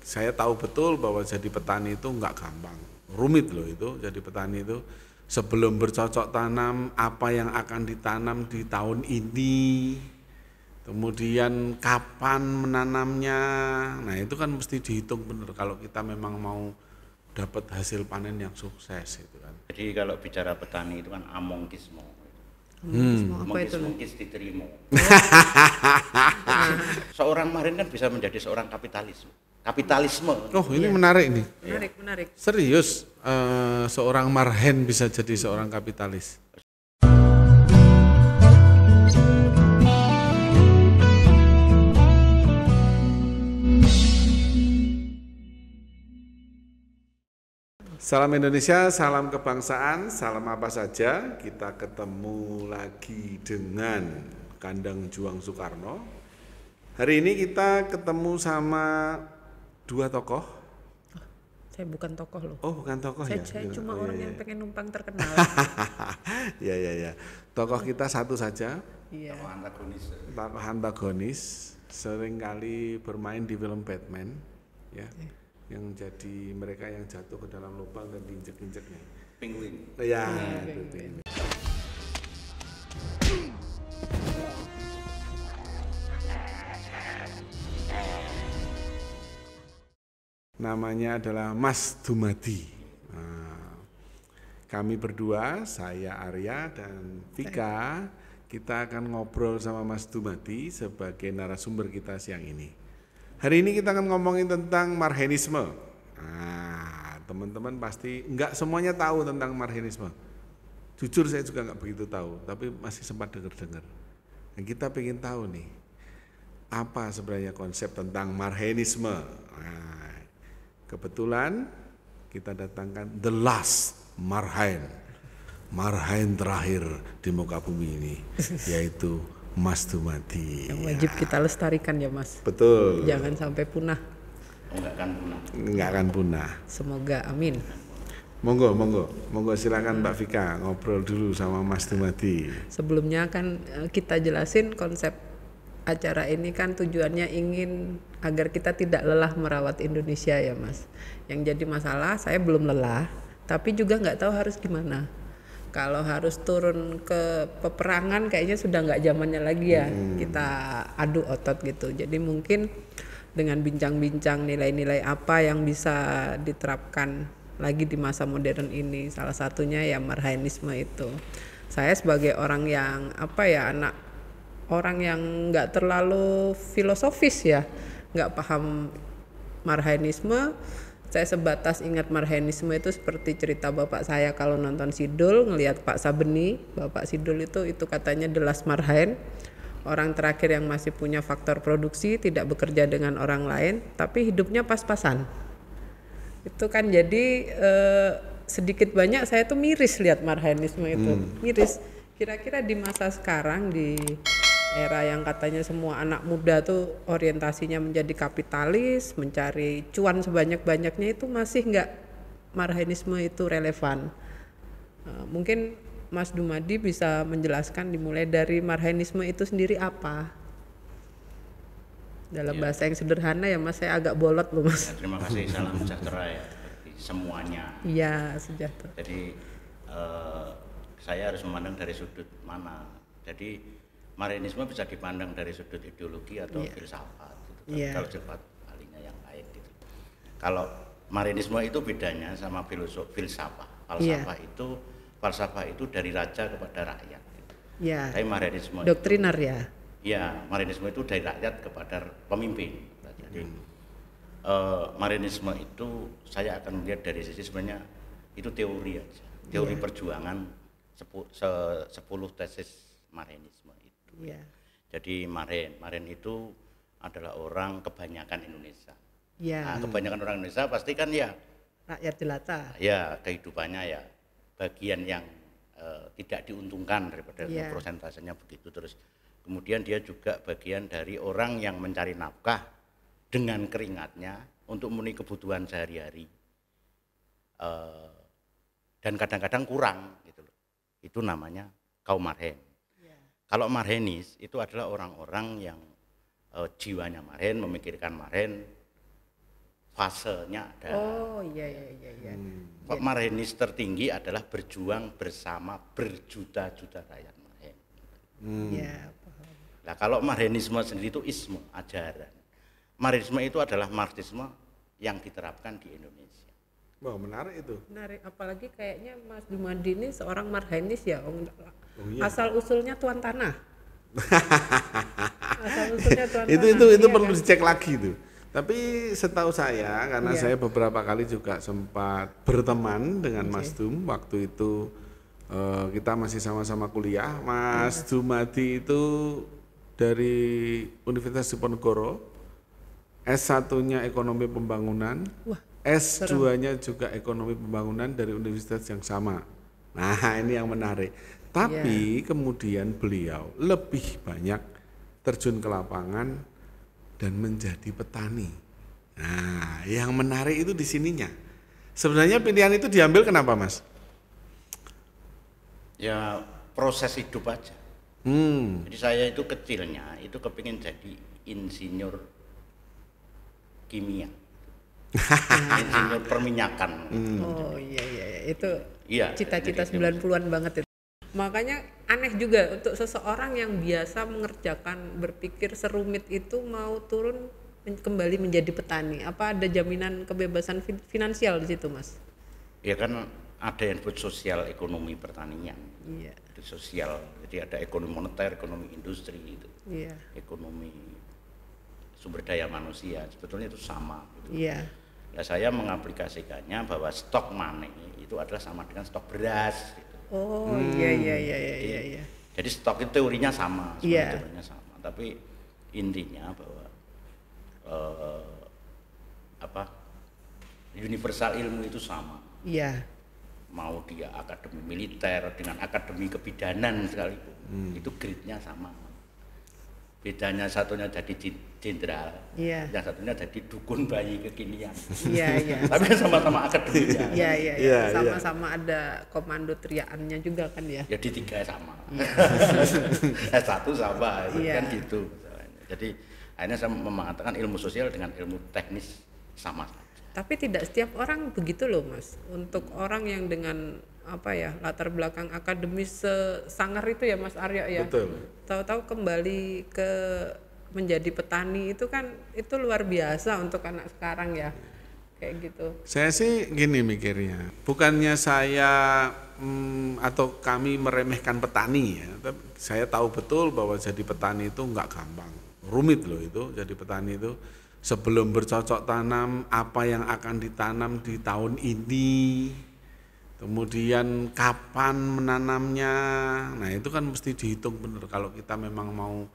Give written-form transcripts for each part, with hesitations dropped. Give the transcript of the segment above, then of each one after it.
saya tahu betul bahwa jadi petani itu nggak gampang, rumit loh itu. Jadi petani itu sebelum bercocok tanam apa yang akan ditanam di tahun ini, kemudian kapan menanamnya, nah itu kan mesti dihitung benar kalau kita memang mau dapat hasil panen yang sukses itu kan. Jadi kalau bicara petani itu kan amongkismo. Apa itu? Mongkis diterima. Seorang Marin kan bisa menjadi seorang kapitalisme. Oh ini menarik nih. Menarik. Serius, seorang marhen bisa jadi seorang kapitalis. Salam Indonesia, salam kebangsaan, salam apa saja. Kita ketemu lagi dengan Kandang Juang Soekarno. Hari ini kita ketemu sama dua tokoh. Saya bukan tokoh loh. Oh bukan tokoh saya, ya? Saya cuma orang yang pengen numpang terkenal. Ya. Tokoh kita satu saja. Iya. Tokoh antagonis. Sering kali bermain di film Batman. Ya. Yang jadi mereka yang jatuh ke dalam lubang dan diinjek-injeknya. Penguin. Ya, Penguin. Namanya adalah Mas Dumadi. Nah, kami berdua, saya Arya dan Vika, kita akan ngobrol sama Mas Dumadi sebagai narasumber kita siang ini. Hari ini kita akan ngomongin tentang marhenisme. Nah, teman-teman pasti nggak semuanya tahu tentang marhenisme. Jujur saya juga nggak begitu tahu, tapi masih sempat dengar-dengar. Dan kita pengen tahu nih, apa sebenarnya konsep tentang marhenisme. Nah, kebetulan kita datangkan the last marhen terakhir di muka bumi ini, yaitu Mas Dumadi. Yang wajib kita lestarikan ya Mas. Betul. Jangan sampai punah. Enggak akan punah. Semoga, amin. Monggo silakan Mbak Vika ngobrol dulu sama Mas Dumadi. Sebelumnya kan kita jelasin konsep acara ini kan tujuannya ingin agar kita tidak lelah merawat Indonesia ya Mas. Yang jadi masalah saya belum lelah, tapi juga nggak tahu harus gimana. Kalau harus turun ke peperangan kayaknya sudah nggak zamannya lagi ya, kita adu otot gitu. Jadi mungkin dengan bincang-bincang nilai-nilai apa yang bisa diterapkan lagi di masa modern ini, salah satunya ya marhenisme itu. Saya sebagai orang yang anak orang yang nggak terlalu filosofis ya, nggak paham marhenisme. Saya sebatas ingat marhenisme itu seperti cerita bapak saya kalau nonton Sidul ngelihat Pak Sabeni, Bapak Sidul itu katanya the last marhen, orang terakhir yang masih punya faktor produksi, tidak bekerja dengan orang lain, tapi hidupnya pas-pasan. Itu kan jadi sedikit banyak saya tuh miris lihat marhenisme itu, miris. Kira-kira di masa sekarang di era yang katanya semua anak muda tuh orientasinya menjadi kapitalis, mencari cuan sebanyak-banyaknya, itu masih nggak marhenisme itu relevan. Mungkin Mas Dumadi bisa menjelaskan dimulai dari marhenisme itu sendiri apa? Dalam bahasa yang sederhana ya Mas, saya agak bolot loh Mas. Ya, terima kasih, salam sejahtera ya bagi semuanya. Iya, sejahtera. Jadi saya harus memandang dari sudut mana. Jadi marhenisme bisa dipandang dari sudut ideologi atau filsafat gitu. Kalau sifat ahlinya yang lain gitu. Kalau marhenisme itu bedanya sama filsafat. Falsafah itu dari raja kepada rakyat gitu. Ya. Tapi marhenisme doktriner itu, ya marhenisme itu dari rakyat kepada pemimpin. Jadi marhenisme itu saya akan melihat dari sisi sebenarnya itu teori aja. Teori perjuangan 10 tesis marhenisme. Ya. Jadi Maren itu adalah orang kebanyakan Indonesia. Ya. Nah, kebanyakan orang Indonesia pasti kan ya rakyat jelata. Ya, kehidupannya ya bagian yang tidak diuntungkan daripada prosentasenya begitu. Terus kemudian dia juga bagian dari orang yang mencari nafkah dengan keringatnya untuk memenuhi kebutuhan sehari-hari. Dan kadang-kadang kurang gitu loh. Itu namanya kaum marhen. Kalau marhenis itu adalah orang-orang yang jiwanya marhen, memikirkan marhen, fasenya ada. Oh iya. Kok Marhenis tertinggi adalah berjuang bersama berjuta-juta rakyat Marhen. Iya, paham. Nah kalau Marhenisme sendiri itu isme, ajaran. Marhenisme itu adalah marxisme yang diterapkan di Indonesia. Wah, menarik itu. Menarik, apalagi kayaknya Mas Dumadi ini seorang Marhenis ya, iya. asal usulnya tuan tanah. Asal usulnya tuan itu tanah. itu Iya perlu kan? dicek lagi tuh. Tapi setahu saya, karena Iya. saya beberapa kali juga sempat berteman dengan Mas Dum waktu itu kita masih sama-sama kuliah. Mas Dumadi itu dari Universitas Diponegoro, S1-nya Ekonomi Pembangunan, Wah, S2-nya juga Ekonomi Pembangunan dari universitas yang sama. Nah, ini yang menarik. Tapi kemudian beliau lebih banyak terjun ke lapangan dan menjadi petani. Nah, yang menarik itu di sininya. Sebenarnya pilihan itu diambil kenapa, Mas? Ya proses hidup aja. Jadi saya itu kecilnya itu kepingin jadi insinyur kimia, insinyur perminyakan. Oh iya, itu Iya, cita-cita jadi 90-an banget itu. Makanya aneh juga untuk seseorang yang biasa mengerjakan, berpikir serumit itu mau turun kembali menjadi petani. Apa ada jaminan kebebasan finansial di situ, Mas? Ya kan ada yang disebut sosial ekonomi pertanian. Iya. Itu sosial, jadi ada ekonomi moneter, ekonomi industri itu, Iya. ekonomi sumber daya manusia, sebetulnya itu sama. Gitu. Iya. Nah, saya mengaplikasikannya bahwa stok money itu adalah sama dengan stok beras. Gitu. Oh iya. Jadi stok itu teorinya sama, Iya. teorinya sama, tapi intinya bahwa universal ilmu itu sama. Iya. Mau dia akademi militer dengan akademi kebidanan sekalipun, itu grade-nya sama. Bedanya satunya jadi jenderal, Iya. yang satunya jadi dukun bayi kekinian. Iya. Tapi kan sama-sama akademinya. Iya. Sama-sama ada komando teriakannya juga kan ya. Jadi tiga sama, S1 sama, Iya. kan gitu. Jadi akhirnya saya mengatakan ilmu sosial dengan ilmu teknis sama. Tapi tidak setiap orang begitu loh, Mas. Untuk orang yang dengan latar belakang akademis sangar itu ya, Mas Arya ya. Betul. Tahu-tahu kembali ke menjadi petani itu kan itu luar biasa untuk anak sekarang ya. Kayak gitu. Saya sih gini mikirnya, bukannya saya atau kami meremehkan petani ya, tapi saya tahu betul bahwa jadi petani itu nggak gampang, rumit loh itu jadi petani itu. Sebelum bercocok tanam, apa yang akan ditanam di tahun ini, kemudian kapan menanamnya, nah itu kan mesti dihitung benar kalau kita memang mau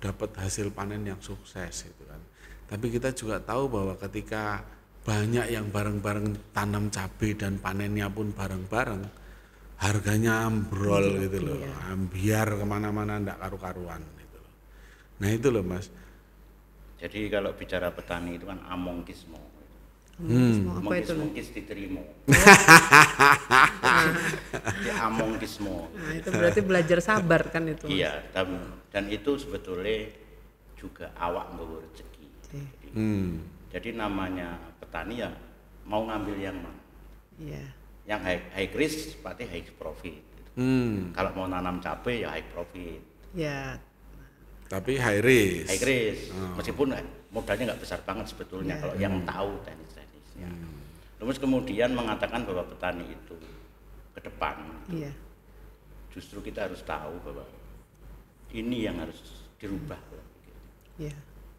dapat hasil panen yang sukses itu kan. Tapi kita juga tahu bahwa ketika banyak yang bareng-bareng tanam cabai dan panennya pun bareng-bareng, harganya ambrol gitu loh, ambiar kemana-mana ndak karu-karuan gitu loh. Nah itu loh Mas. Jadi kalau bicara petani itu kan amongkismo. Apa itu? Amongkis diterima. Amongkismo. Nah, itu berarti belajar sabar kan itu. Mas? Iya, dan itu sebetulnya juga awak nggawa rezeki. Jadi namanya petani ya mau ngambil yang mana? Iya. Yang high risk pasti high profit. Gitu. Kalau mau nanam cabai ya high profit. Ya. Tapi high risk. High risk, meskipun modalnya nggak besar banget sebetulnya kalau yang tahu teknis-teknisnya. Terus kemudian mengatakan bahwa petani itu ke depan, Iya. justru kita harus tahu bahwa ini yang harus dirubah. Iya.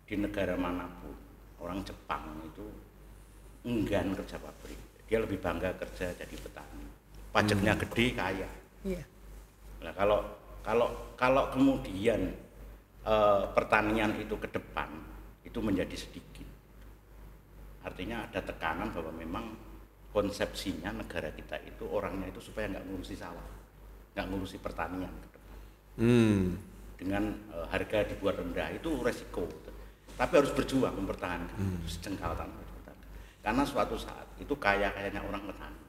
Di negara manapun, orang Jepang itu enggan kerja pabrik, dia lebih bangga kerja jadi petani. Pajaknya gede, kaya. Iya. Nah kalau kemudian pertanian itu ke depan itu menjadi sedikit, artinya ada tekanan bahwa memang konsepsinya negara kita itu orangnya itu supaya nggak ngurusi sawah, nggak ngurusi pertanian ke depan. Dengan harga dibuat rendah itu resiko, tapi harus berjuang mempertahankan sejengkal tanah. Karena suatu saat itu kayaknya orang petani.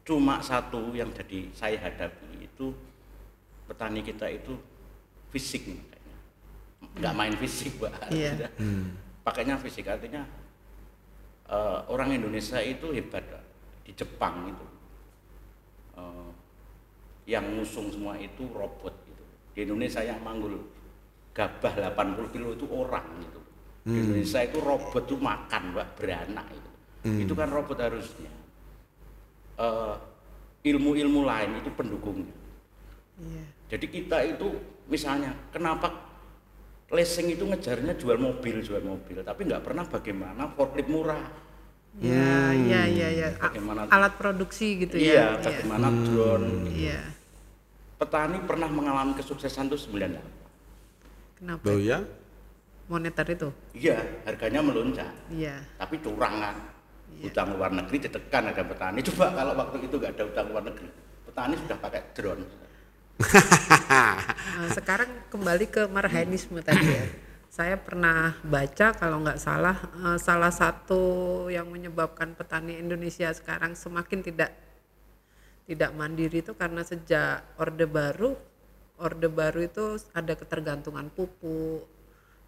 Cuma satu yang jadi saya hadapi itu petani kita itu fisik makanya nggak main fisik Mbak. Iya. Pakainya fisik artinya orang Indonesia itu hebat Pak. Di Jepang itu yang ngusung semua itu robot gitu. Di Indonesia yang manggul gabah 80 kilo itu orang gitu. Di Indonesia itu robot itu makan Pak, beranak itu. Itu kan robot harusnya. Ilmu-ilmu lain itu pendukungnya. Jadi kita itu misalnya kenapa leasing itu ngejarnya jual mobil, tapi nggak pernah bagaimana forklift murah. Ya. Bagaimana Alat produksi gitu iya, ya. bagaimana drone. Iya. Petani pernah mengalami kesuksesan itu 98. Kenapa? Loh ya? Moneter itu. Iya, harganya melonjak. Iya. Tapi curang kan. Utang luar negeri ditekan ada petani. Coba kalau waktu itu nggak ada utang luar negeri, petani sudah pakai drone. Nah, sekarang kembali ke marhainisme tadi ya. Saya pernah baca kalau nggak salah, salah satu yang menyebabkan petani Indonesia sekarang semakin tidak mandiri itu karena sejak Orde Baru itu ada ketergantungan pupuk,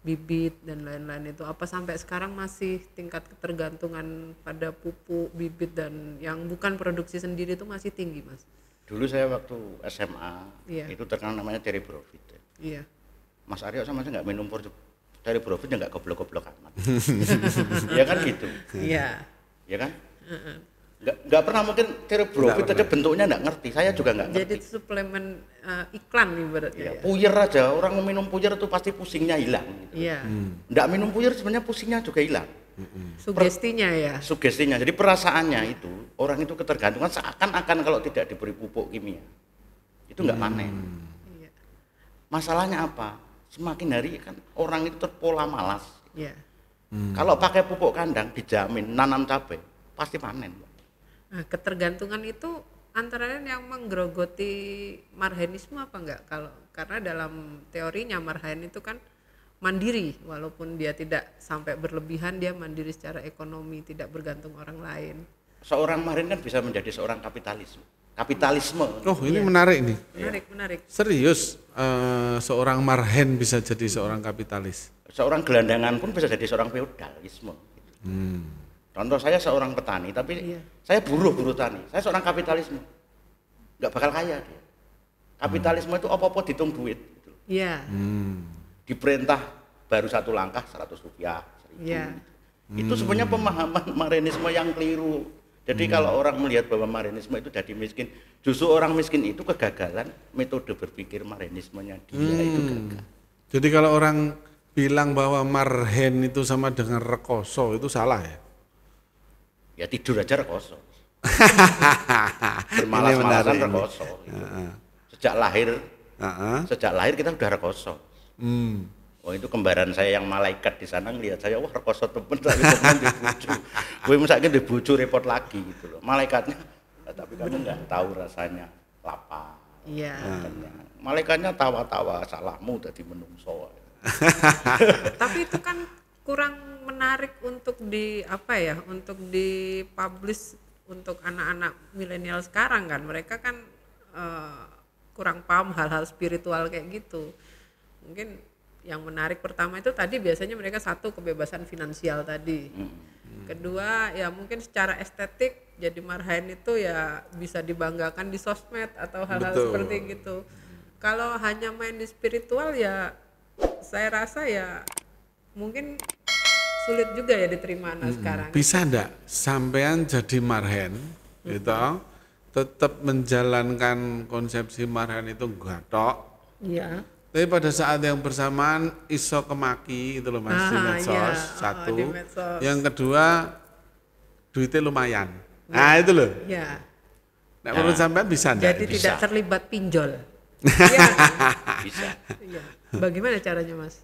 bibit dan lain-lain itu. Apa sampai sekarang masih tingkat ketergantungan pada pupuk, bibit dan yang bukan produksi sendiri itu masih tinggi, Mas? Dulu saya waktu SMA itu terkenal namanya Teribrofit. Iya. Mas Aryo sama saya nggak minum Teribrofit ya nggak goblok-goblok amat. Ya kan gitu. Iya. Ya kan? Nggak pernah mungkin Teribrofit aja bentuknya nggak ngerti. Saya juga nggak ngerti. Jadi suplemen iklan nih berarti. Ya, puyer aja, orang minum puyer itu pasti pusingnya hilang. Gitu. Iya. Nggak minum puyer sebenarnya pusingnya juga hilang. Sugestinya ya. Sugestinya, jadi perasaannya itu orang itu ketergantungan seakan-akan kalau tidak diberi pupuk kimia itu nggak panen. Iya. Masalahnya apa? Semakin hari kan orang itu terpola malas. Iya. Kalau pakai pupuk kandang dijamin nanam cabai pasti panen. Nah, ketergantungan itu antara lain yang menggerogoti marhainisme apa enggak? Karena dalam teorinya marhain itu kan mandiri, walaupun dia tidak sampai berlebihan, dia mandiri secara ekonomi, tidak bergantung orang lain. Seorang marhain kan bisa menjadi seorang kapitalisme. Oh, ini menarik nih. Menarik. Serius, seorang marhen bisa jadi seorang kapitalis. Seorang gelandangan pun bisa jadi seorang feodalisme. Contoh saya seorang petani, tapi saya buruh tani. Saya seorang kapitalisme, nggak bakal kaya dia. Kapitalisme itu apa-apa dihitung duit. Gitu. Iya. Diperintah baru satu langkah 100 rupiah. 1.000. Iya. Itu sebenarnya pemahaman marhaenisme yang keliru. Jadi kalau orang melihat bahwa marhaenisme itu jadi miskin, justru orang miskin itu kegagalan metode berpikir marhaenismenya dia itu gagal. Jadi kalau orang bilang bahwa marhen itu sama dengan rekoso itu salah ya? Ya tidur aja rekoso. Ini Bermalas-malasan menarik rekoso. Gitu. Sejak lahir kita udah rekoso. Oh itu kembaran saya yang malaikat di sana ngelihat saya, wah rekoso temen, tapi temen dibucu. Gue misalnya dibucu repot lagi gitu loh. Malaikatnya, tapi kamu nggak tahu rasanya lapar. Iya. Malaikatnya tawa-tawa salahmu tadi menungso. Tapi itu kan kurang menarik untuk untuk dipublish untuk anak-anak milenial sekarang kan. Mereka kan kurang paham hal-hal spiritual kayak gitu. Mungkin yang menarik pertama itu tadi biasanya mereka satu kebebasan finansial tadi. Kedua ya mungkin secara estetik jadi marhain itu ya bisa dibanggakan di sosmed atau hal-hal seperti gitu. Kalau hanya main di spiritual ya saya rasa ya mungkin sulit juga ya diterima anak sekarang. Bisa enggak sampean jadi marhen gitu tetap menjalankan konsepsi marhen itu gatok. Iya. Tapi pada saat yang bersamaan iso kemaki itu loh Mas di medsos satu. Di medsos. Yang kedua duitnya lumayan. Nah itu loh. Iya. Nah, menurut sampean bisa enggak? Jadi tidak terlibat pinjol. Bisa. Iya. Bagaimana caranya Mas?